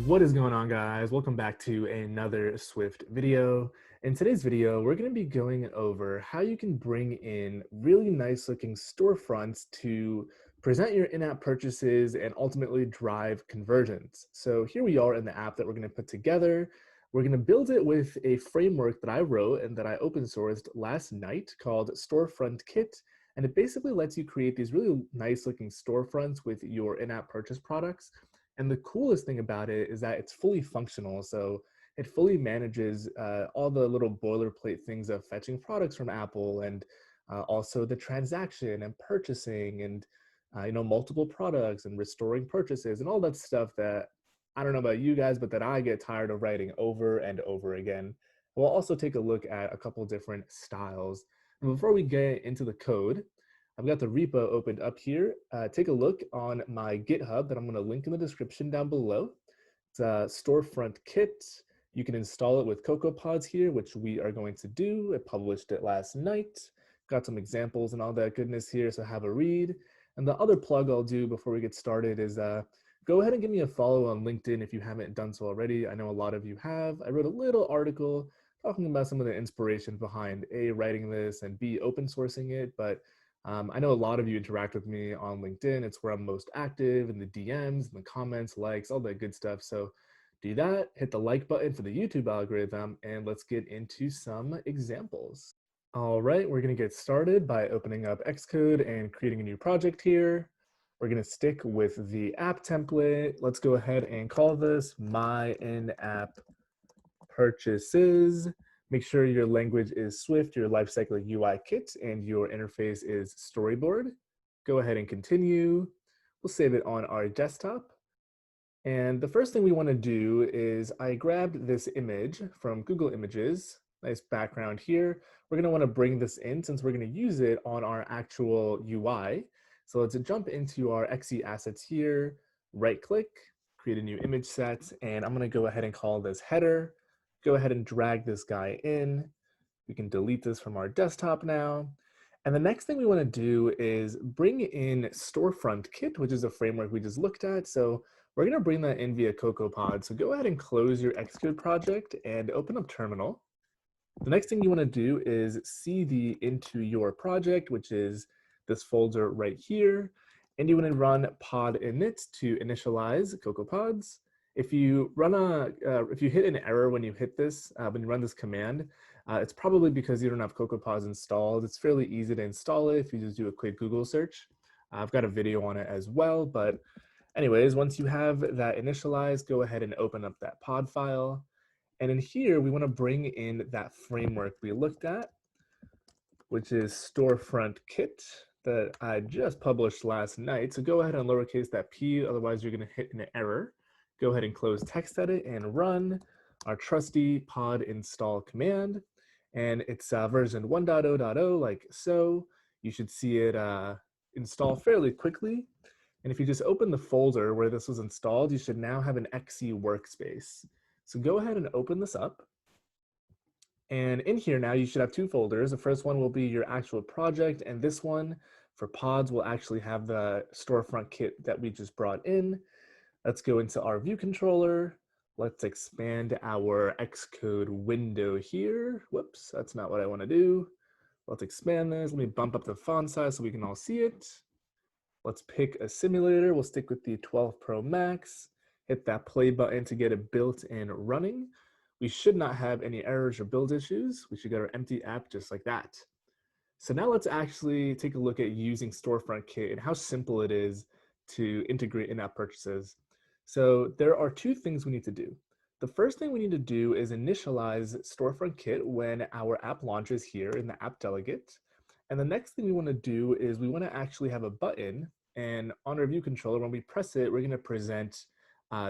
What is going on, guys? Welcome back to another Swift video. In today's video, we're going to be going over how you can bring in really nice looking storefronts to present your in-app purchases and ultimately drive conversions. So here we are in the app that we're going to put together. We're going to build it with a framework that I wrote and that I open sourced last night called StoreFrontKit. And it basically lets you create these really nice looking storefronts with your in-app purchase products. And the coolest thing about it is that it's fully functional. So it fully manages all the little boilerplate things of fetching products from Apple and also the transaction and purchasing and multiple products and restoring purchases and all that stuff that I don't know about you guys, but that I get tired of writing over and over again. We'll also take a look at a couple different styles. And before we get into the code, I've got the repo opened up here. Take a look on my GitHub that I'm going to link in the description down below. It's StoreFrontKit. You can install it with CocoaPods here, which we are going to do. I published it last night. Got some examples and all that goodness here, so have a read. And the other plug I'll do before we get started is go ahead and give me a follow on LinkedIn if you haven't done so already. I know a lot of you have. I wrote a little article talking about some of the inspiration behind A, writing this, and B, open sourcing it, but I know a lot of you interact with me on LinkedIn. It's where I'm most active in the DMs, and the comments, likes, all that good stuff. So do that, hit the like button for the YouTube algorithm, and let's get into some examples. All right, we're gonna get started by opening up Xcode and creating a new project here. We're gonna stick with the app template. Let's go ahead and call this my in-app purchases. Make sure your language is Swift, your lifecycle UI kit, and your interface is storyboard. Go ahead and continue. We'll save it on our desktop. And the first thing we want to do is I grabbed this image from Google Images, nice background here. We're going to want to bring this in since we're going to use it on our actual UI. So let's jump into our XE assets here, right click, create a new image set, and I'm going to go ahead and call this header. Go ahead and drag this guy in. We can delete this from our desktop now. And the next thing we want to do is bring in StoreFrontKit, which is a framework we just looked at. So we're going to bring that in via CocoaPod. So go ahead and close your Xcode project and open up Terminal. The next thing you want to do is cd into your project, which is this folder right here. And you want to run pod init to initialize CocoaPods. If you hit an error when you hit this, when you run this command, it's probably because you don't have CocoaPods installed. It's fairly easy to install it if you just do a quick Google search. I've got a video on it as well, but anyways, once you have that initialized, go ahead and open up that pod file. And in here, we want to bring in that framework we looked at, which is StoreFrontKit that I just published last night. So go ahead and lowercase that p, otherwise you're going to hit an error. Go ahead and close TextEdit and run our trusty pod install command. And it's version 1.0.0 like so. You should see it install fairly quickly. And if you just open the folder where this was installed, you should now have an XE workspace. So go ahead and open this up. And in here now, you should have two folders. The first one will be your actual project, and this one for pods will actually have the storefront kit that we just brought in. Let's go into our view controller. Let's expand our Xcode window here. Whoops, that's not what I want to do. Let's expand this. Let me bump up the font size so we can all see it. Let's pick a simulator. We'll stick with the 12 Pro Max. Hit that play button to get it built and running. We should not have any errors or build issues. We should get our empty app just like that. So now let's actually take a look at using StoreFrontKit and how simple it is to integrate in-app purchases. So there are two things we need to do. The first thing we need to do is initialize StoreFrontKit when our app launches here in the app delegate. And the next thing we want to do is we want to actually have a button, and on our view controller, when we press it, we're going to present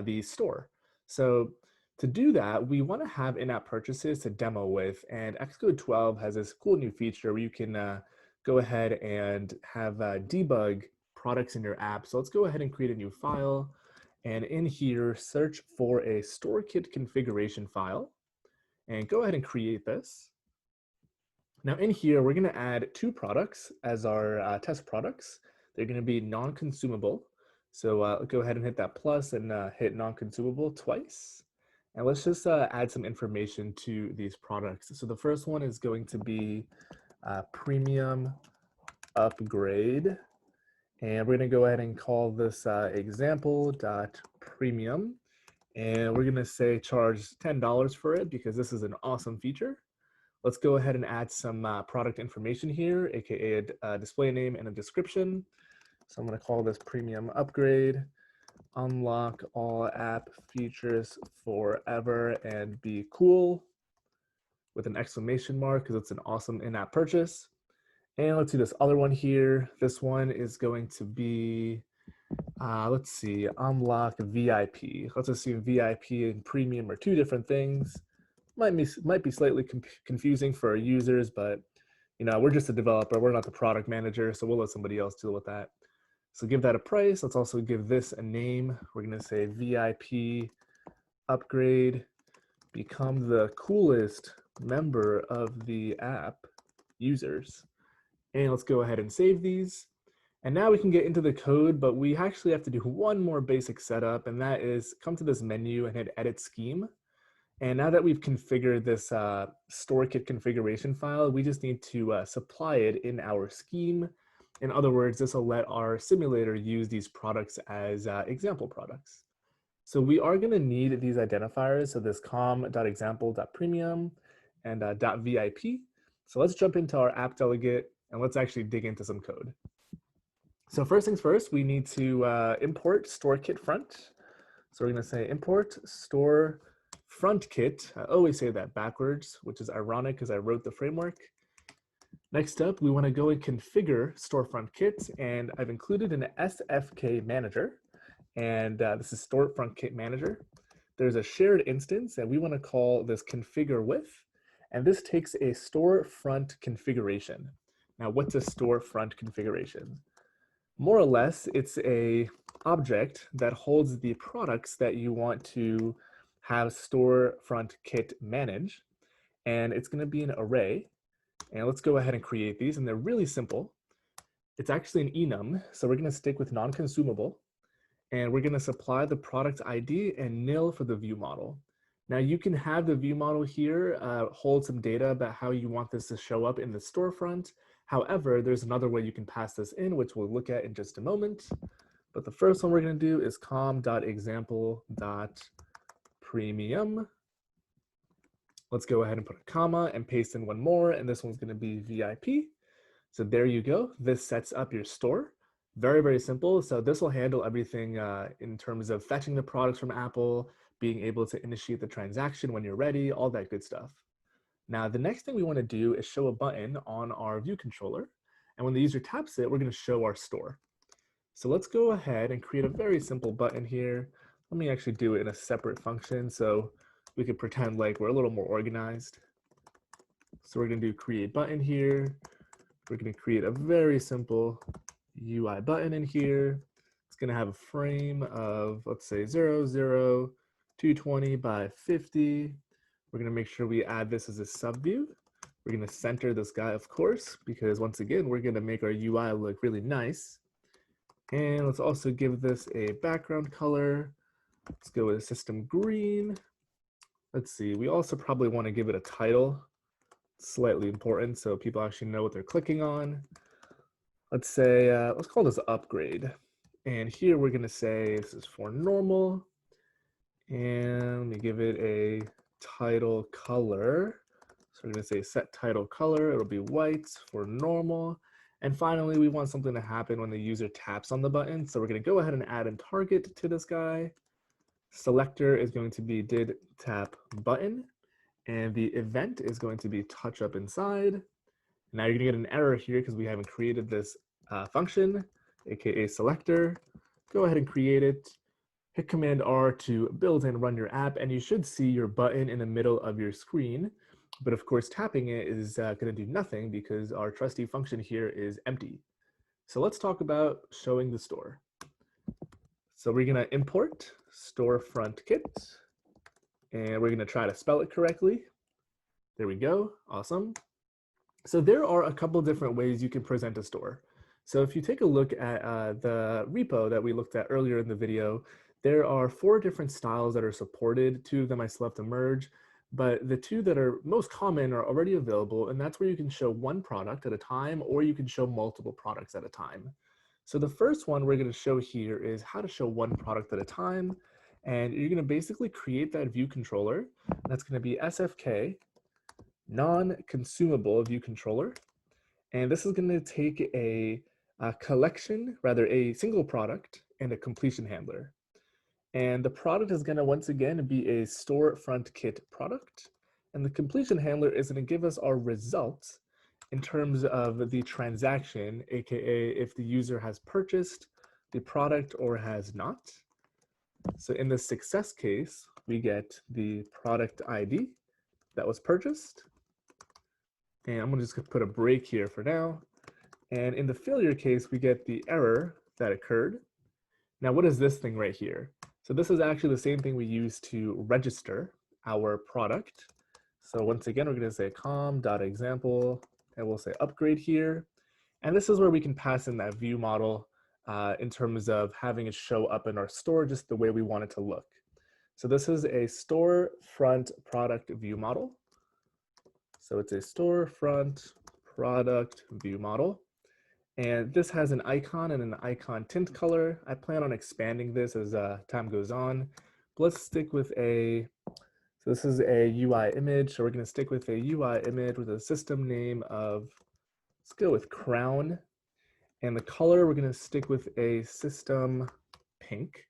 the store. So to do that, we want to have in-app purchases to demo with, and Xcode 12 has this cool new feature where you can go ahead and have debug products in your app. So let's go ahead and create a new file. And in here, search for a StoreKit configuration file and go ahead and create this. Now in here, we're going to add two products as our test products. They're going to be non-consumable. So go ahead and hit that plus and hit non-consumable twice. And let's just add some information to these products. So the first one is going to be premium upgrade. And we're going to go ahead and call this example.premium. And we're going to say charge $10 for it because this is an awesome feature. Let's go ahead and add some product information here, aka a display name and a description. So I'm going to call this premium upgrade. Unlock all app features forever and be cool with an exclamation mark because it's an awesome in-app purchase. And let's see this other one here. This one is going to be, let's see, unlock VIP. Let's assume VIP and premium are two different things. Might be slightly confusing for our users, but we're just a developer. We're not the product manager, so we'll let somebody else deal with that. So give that a price. Let's also give this a name. We're going to say VIP upgrade, become the coolest member of the app users. And let's go ahead and save these. And now we can get into the code, but we actually have to do one more basic setup, and that is come to this menu and hit edit scheme. And now that we've configured this StoreKit configuration file, we just need to supply it in our scheme. In other words, this will let our simulator use these products as example products. So we are going to need these identifiers, so this com.example.premium and .vip. So let's jump into our app delegate and let's actually dig into some code. So first things first, we need to import StoreKit front. So we're going to say import StoreFrontKit. I always say that backwards, which is ironic because I wrote the framework. Next up, we want to go and configure StoreFrontKit, and I've included an SFK manager, and this is StoreFrontKit manager. There's a shared instance, and we want to call this configure with, and this takes a storefront configuration. Now, what's a storefront configuration? More or less, it's a object that holds the products that you want to have StoreFrontKit manage, and it's going to be an array. And let's go ahead and create these, and they're really simple. It's actually an enum, so we're going to stick with non-consumable, and we're going to supply the product ID and nil for the view model. Now you can have the view model here hold some data about how you want this to show up in the storefront. However, there's another way you can pass this in, which we'll look at in just a moment. But the first one we're going to do is com.example.premium. Let's go ahead and put a comma and paste in one more, and this one's going to be VIP. So there you go. This sets up your store. Very, very simple. So this will handle everything in terms of fetching the products from Apple, being able to initiate the transaction when you're ready, all that good stuff. Now, the next thing we want to do is show a button on our view controller. And when the user taps it, we're going to show our store. So let's go ahead and create a very simple button here. Let me actually do it in a separate function so we could pretend like we're a little more organized. So we're going to do create button here. We're going to create a very simple UI button in here. It's going to have a frame of, let's say, 0, 0, 220 by 50. We're going to make sure we add this as a subview. We're going to center this guy, of course, because once again, we're going to make our UI look really nice. And let's also give this a background color. Let's go with system green. Let's see, we also probably want to give it a title. Slightly important so people actually know what they're clicking on. Let's say, let's call this upgrade. And here we're going to say this is for normal. And let me give it a title color. So we're going to say set title color. It'll be white for normal. And finally, we want something to happen when the user taps on the button. So we're going to go ahead and add a target to this guy. Selector is going to be did tap button. And the event is going to be touch up inside. Now you're going to get an error here because we haven't created this function, aka selector. Go ahead and create it. Hit Command R to build and run your app, and you should see your button in the middle of your screen. But of course, tapping it is going to do nothing because our trusty function here is empty. So let's talk about showing the store. So we're going to import StoreFrontKit, and we're going to try to spell it correctly. There we go. Awesome. So there are a couple different ways you can present a store. So if you take a look at the repo that we looked at earlier in the video, there are 4 different styles that are supported. 2 of them I still have to merge, but the 2 that are most common are already available, and that's where you can show one product at a time, or you can show multiple products at a time. So the first one we're going to show here is how to show one product at a time, and you're going to basically create that view controller. That's going to be SFK, non-consumable view controller. And this is going to take a collection, rather a single product, and a completion handler. And the product is going to once again be a StoreFrontKit product. And the completion handler is going to give us our results in terms of the transaction, aka if the user has purchased the product or has not. So in the success case, we get the product ID that was purchased. And I'm going to just put a break here for now. And in the failure case, we get the error that occurred. Now, what is this thing right here? So this is actually the same thing we use to register our product. So once again, we're going to say com.example, and we'll say upgrade here. And this is where we can pass in that view model in terms of having it show up in our store just the way we want it to look. So this is a storefront product view model. So it's a storefront product view model. And this has an icon and an icon tint color. I plan on expanding this as time goes on. But let's stick with so this is a UI image. So we're going to stick with a UI image with a system name of, let's go with crown. And the color, we're going to stick with a system pink.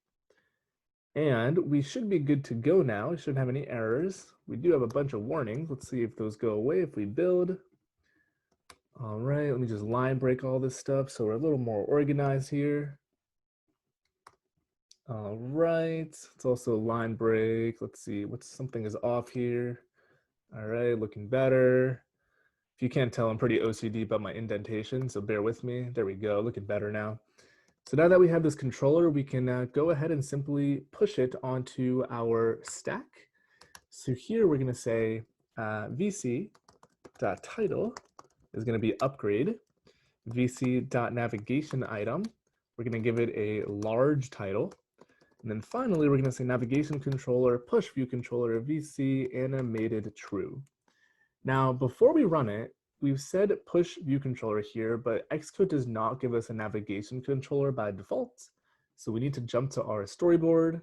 And we should be good to go now. We shouldn't have any errors. We do have a bunch of warnings. Let's see if those go away if we build. All right, let me just line break all this stuff so we're a little more organized here. All right, it's also line break. Let's see, something is off here. All right, looking better. If you can't tell, I'm pretty OCD about my indentation, so bear with me. There we go, looking better now. So now that we have this controller, we can go ahead and simply push it onto our stack. So here we're gonna say vc.title is going to be upgrade. vc.navigation item, we're going to give it a large title. And then finally, we're going to say navigation controller, push view controller, vc animated true. Now, before we run it, we've said push view controller here, but Xcode does not give us a navigation controller by default. So we need to jump to our storyboard,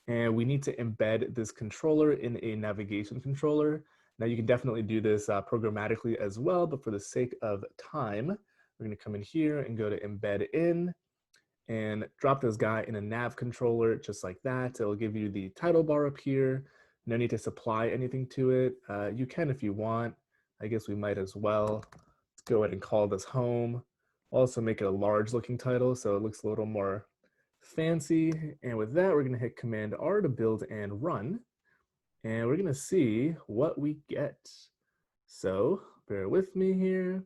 and we need to embed this controller in a navigation controller. Now you can definitely do this programmatically as well, but for the sake of time, we're going to come in here and go to embed in and drop this guy in a nav controller just like that. It'll give you the title bar up here. No need to supply anything to it. You can if you want. I guess we might as well. Let's go ahead and call this home. Also make it a large looking title so it looks a little more fancy. And with that, we're going to hit Command R to build and run. And we're going to see what we get. So bear with me here.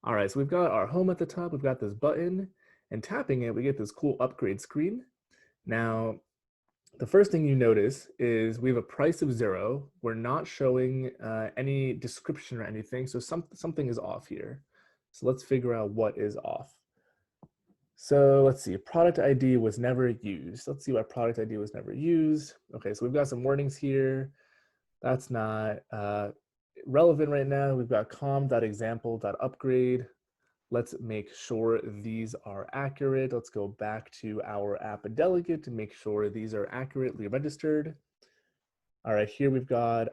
All right, so we've got our home at the top. We've got this button, and tapping it, we get this cool upgrade screen. Now, the first thing you notice is we have a price of 0. We're not showing any description or anything, so something is off here. So let's figure out what is off. So let's see, product ID was never used. Let's see why product ID was never used. Okay, so we've got some warnings here. That's not relevant right now. We've got com.example.upgrade. Let's make sure these are accurate. Let's go back to our app delegate to make sure these are accurately registered. All right, here we've got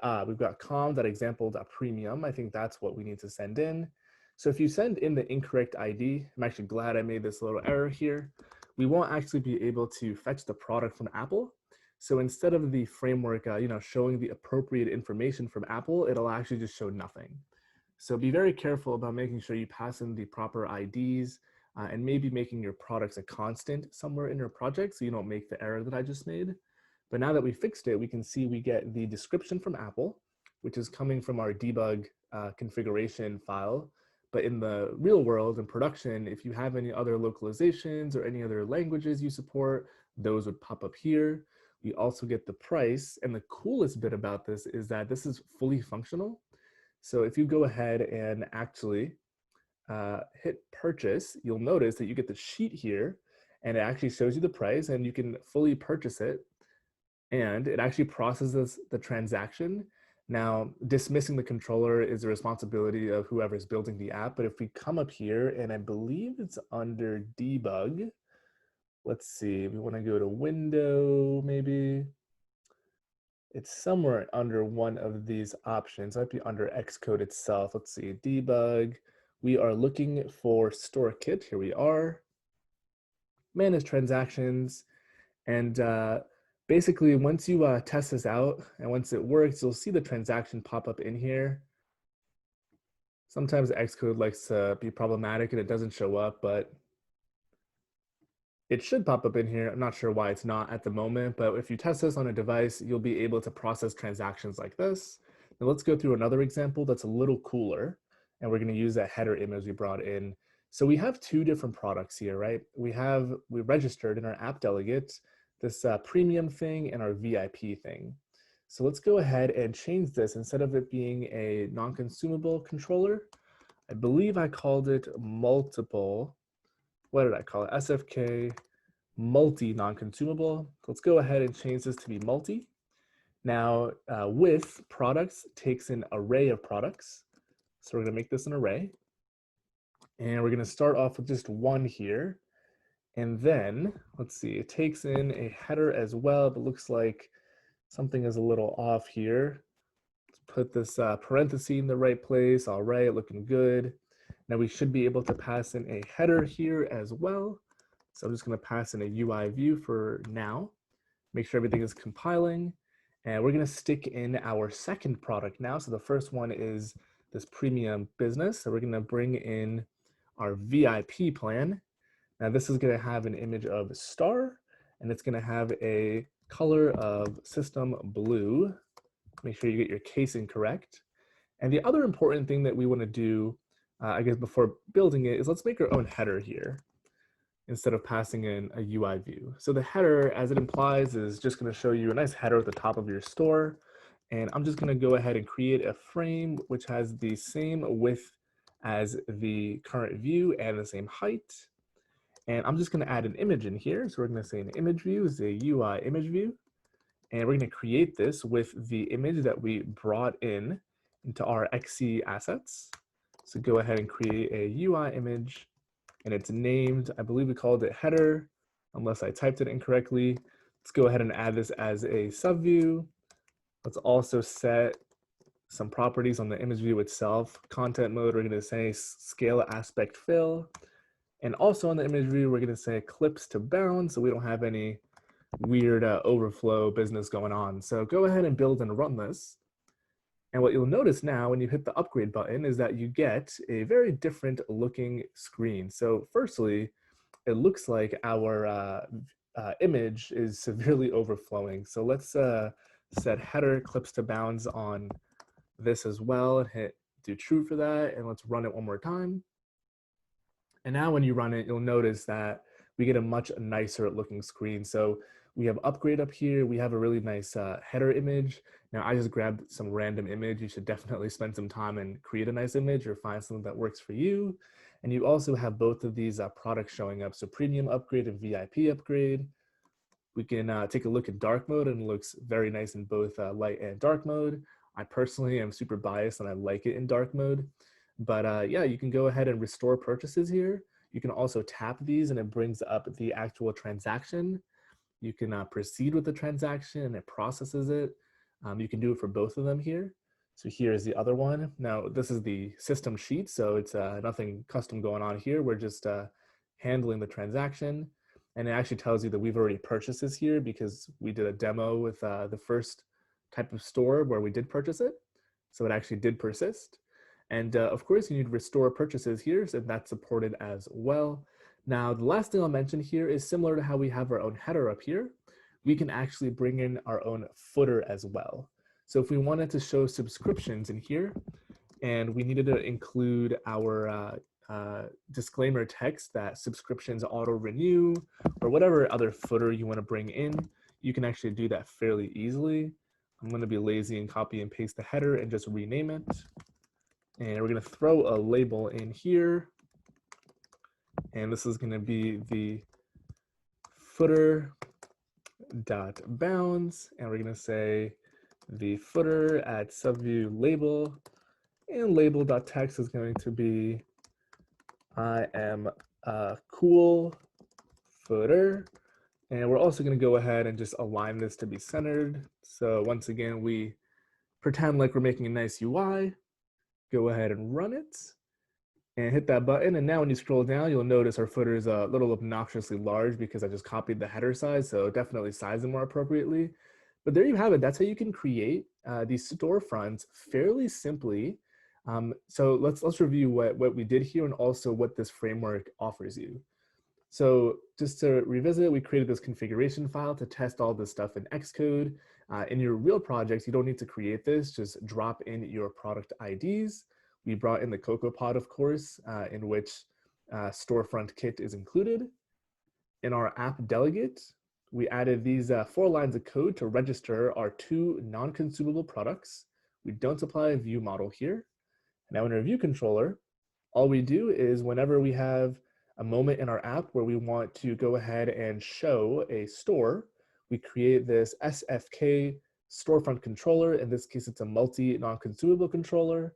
com.example.premium. I think that's what we need to send in. So if you send in the incorrect ID, I'm actually glad I made this little error here. We won't actually be able to fetch the product from Apple. So instead of the framework, showing the appropriate information from Apple, it'll actually just show nothing. So be very careful about making sure you pass in the proper IDs and maybe making your products a constant somewhere in your project so you don't make the error that I just made. But now that we fixed it, we can see we get the description from Apple, which is coming from our debug configuration file. But in the real world, in production, if you have any other localizations or any other languages you support, those would pop up here. We also get the price. And the coolest bit about this is that this is fully functional. So if you go ahead and actually hit purchase, you'll notice that you get the sheet here, and it actually shows you the price, and you can fully purchase it, and it actually processes the transaction. Now, dismissing the controller is the responsibility of whoever's building the app, but if we come up here, and I believe it's under debug, let's see, we want to go to window, maybe. It's somewhere under one of these options. It might be under Xcode itself. Let's see, debug. We are looking for StoreKit. Here we are. Manage transactions. And basically, once you test this out and once it works, you'll see the transaction pop up in here. Sometimes Xcode likes to be problematic and it doesn't show up, but it should pop up in here. I'm not sure why it's not at the moment, but if you test this on a device, you'll be able to process transactions like this. Now let's go through another example that's a little cooler, and we're going to use that header image we brought in. So we have two different products here, right? We registered in our app delegate this premium thing and our VIP thing. So let's go ahead and change this. Instead of it being a non-consumable controller, I believe I called it multiple. What did I call it? SFK multi non-consumable. Let's go ahead and change this to be multi. Now, with products takes an array of products. So we're going to make this an array. And we're going to start off with just one here. And then, let's see, it takes in a header as well, but looks like something is a little off here. Let's put this parenthesis in the right place. All right, looking good. Now we should be able to pass in a header here as well. So I'm just going to pass in a UI view for now. Make sure everything is compiling. And we're going to stick in our second product now. So the first one is this premium business. So we're going to bring in our VIP plan. Now this is going to have an image of star, and it's going to have a color of system blue. Make sure you get your casing correct. And the other important thing that we want to do, I guess before building it, is let's make our own header here instead of passing in a UI view. So the header, as it implies, is just going to show you a nice header at the top of your store. And I'm just going to go ahead and create a frame which has the same width as the current view and the same height. And I'm just going to add an image in here. So we're going to say an image view is a UI image view. And we're going to create this with the image that we brought in into our XC assets. So go ahead and create a UI image, and it's named, I believe we called it header, unless I typed it incorrectly. Let's go ahead and add this as a subview. Let's also set some properties on the image view itself. Content mode, we're going to say scale aspect fill. And also on the image view, we're going to say clips to bound, so we don't have any weird overflow business going on. So go ahead and build and run this. And what you'll notice now when you hit the upgrade button is that you get a very different looking screen. So firstly, it looks like our image is severely overflowing. So let's set header clips to bounds on this as well and hit do true for that. And let's run it one more time. And now when you run it, you'll notice that we get a much nicer looking screen. So we have upgrade up here. We have a really nice header image. Now I just grabbed some random image. You should definitely spend some time and create a nice image or find something that works for you. And you also have both of these products showing up. So premium upgrade and VIP upgrade. We can take a look at dark mode, and it looks very nice in both light and dark mode. I personally am super biased and I like it in dark mode. But yeah, you can go ahead and restore purchases here. You can also tap these and it brings up the actual transaction. You can proceed with the transaction and it processes it. You can do it for both of them here. So here is the other one. Now this is the system sheet, so it's nothing custom going on here. We're just handling the transaction. And it actually tells you that we've already purchased this here because we did a demo with the first type of store where we did purchase it. So it actually did persist. And of course, you need restore purchases here, so that's supported as well. Now, the last thing I'll mention here is similar to how we have our own header up here. We can actually bring in our own footer as well. So if we wanted to show subscriptions in here, and we needed to include our disclaimer text that subscriptions auto-renew, or whatever other footer you want to bring in, you can actually do that fairly easily. I'm going to be lazy and copy and paste the header and just rename it. And we're going to throw a label in here. And this is going to be the footer.bounds, and we're going to say the footer at subview label, and label.text is going to be I am a cool footer. And we're also going to go ahead and just align this to be centered. So once again, we pretend like we're making a nice UI, go ahead and run it, and hit that button. And now when you scroll down, you'll notice our footer is a little obnoxiously large because I just copied the header size, so definitely size them more appropriately. But there you have it. That's how you can create these storefronts fairly simply. So let's review what we did here and also what this framework offers you. So just to revisit, we created this configuration file to test all this stuff in Xcode. In your real projects, you don't need to create this, just drop in your product IDs. We brought in the CocoaPod, of course, in which StoreFrontKit is included. In our app delegate, we added these 4 lines of code to register our 2 non-consumable products. We don't apply a view model here. Now in our view controller, all we do is whenever we have a moment in our app where we want to go ahead and show a store, we create this SFK storefront controller. In this case, it's a multi non-consumable controller,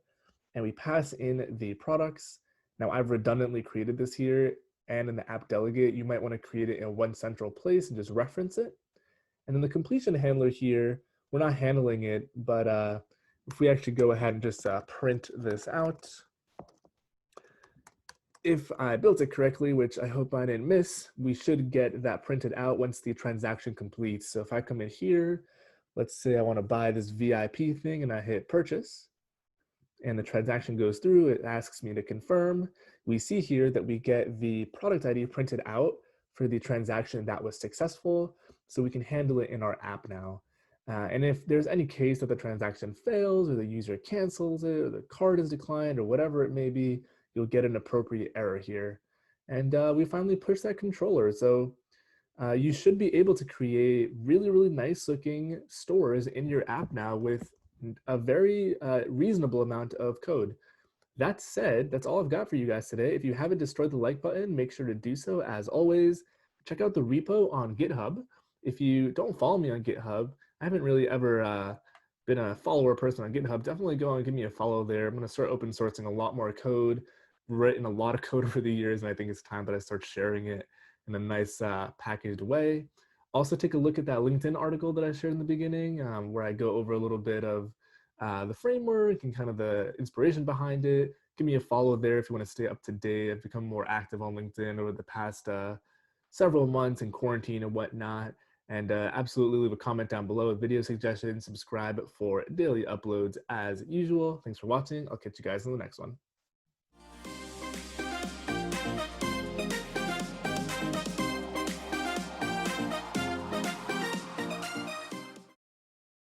and we pass in the products. Now I've redundantly created this here, and in the app delegate, you might want to create it in one central place and just reference it. And then the completion handler here, we're not handling it, but if we actually go ahead and just print this out, if I built it correctly, which I hope I didn't miss, we should get that printed out once the transaction completes. So if I come in here, let's say I want to buy this VIP thing and I hit purchase and the transaction goes through, it asks me to confirm. We see here that we get the product ID printed out for the transaction that was successful, so we can handle it in our app now. And if there's any case that the transaction fails or the user cancels it or the card is declined or whatever it may be, you'll get an appropriate error here. And we finally push that controller. So you should be able to create really, really nice looking stores in your app now with a very reasonable amount of code. That said, that's all I've got for you guys today. If you haven't destroyed the like button, make sure to do so. As always, check out the repo on GitHub. If you don't follow me on GitHub, I haven't really ever been a follower person on GitHub. Definitely go and give me a follow there. I'm going to start open sourcing a lot more code, written a lot of code over the years, and I think it's time that I start sharing it in a nice packaged way. Also take a look at that LinkedIn article that I shared in the beginning, where I go over a little bit of the framework and kind of the inspiration behind it. Give me a follow there if you want to stay up to date. I've become more active on LinkedIn over the past several months in quarantine and whatnot. And absolutely leave a comment down below with video suggestions. Subscribe for daily uploads as usual. Thanks for watching. I'll catch you guys in the next one.